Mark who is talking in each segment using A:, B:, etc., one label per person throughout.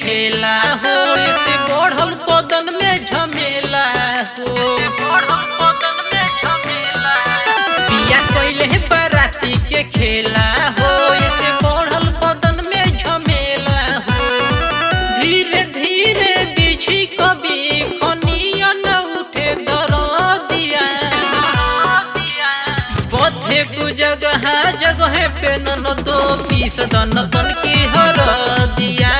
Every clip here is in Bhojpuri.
A: खेला हो इसे बढ़ल बदन में झमेला हो पिया कोइले बराती के खेला हो इसे बढ़ल बदन में झमेला हो धीरे धीरे बिछी कभी खनिया न उठे दरदिया बथे कु जगह पे नन दो पीस दन तन की हर दिया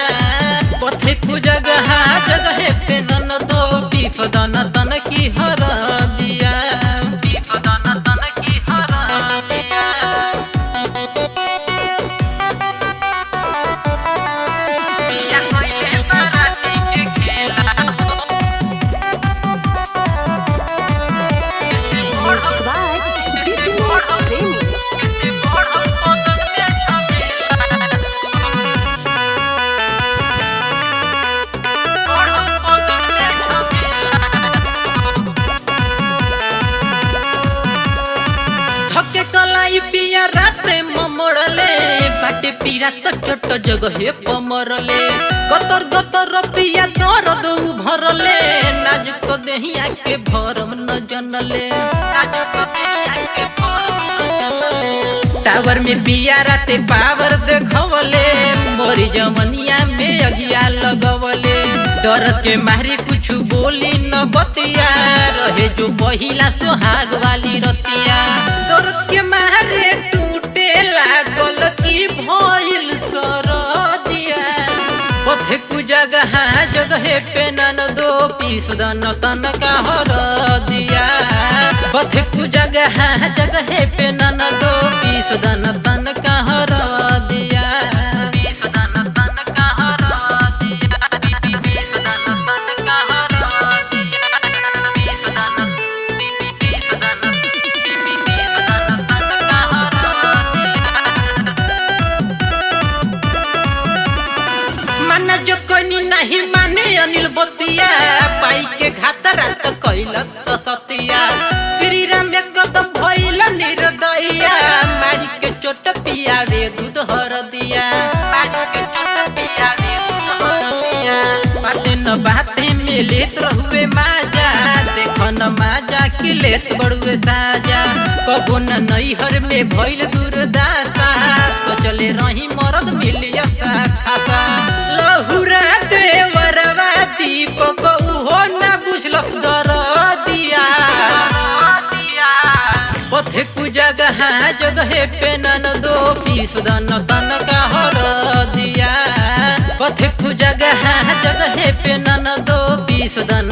A: बथे कु जगह पे नन दो पीस दन तन की हर दिया पीस दन तन की हर दिया पिया कोइले बराती के खेला हो
B: Music by BTS Premi.
A: कलाई पिया राते ममड़ले बाटे पीरा तो छोट जगह पमरले गतर गतर पिया दर्द भरले नाजुक देहिया के भरम न जनले नाजुक देहिया के भरम न जनले टावर में पिया राते पावर देखवले मोरी जमनिया में अगिया लगवले डर के मारी कुछ बोली न बतिया रहे जो पहिला सुहाग वाली रतिया डर के मारे टूटे लागल की भइल सरदिया पथे कु जगह पे नन दो पीस दन तन का हर दिया पथे कु जगह पे नन दो पीस दन तन का हर दिया पीस दन तन का हर दिया पीस दन तन का हर दिया पीस दन तन का हर दिया मन जो कोनी नहीं माने अनिल बतिया पाई के घात रात कैलक सतिया श्री राम एकदम भइल निर्दया मारी के चोट पियावे दूध हर दिया मारी के चोट पियावे दूध हर दिया बाते न बाते में लेत रहुए माजा देखो न माजा की लेत बड़ुए साजा कबो न नैहर में भइल दुर्दासा सोचले रही मरद मिलिया खाता लहुरा देवरवा दीपक उहो न बुझलस दरदिया पथे कु जगह पे नन दो पीस दन तन का हर दिया पथे कु जगह पे नन दो पीस दन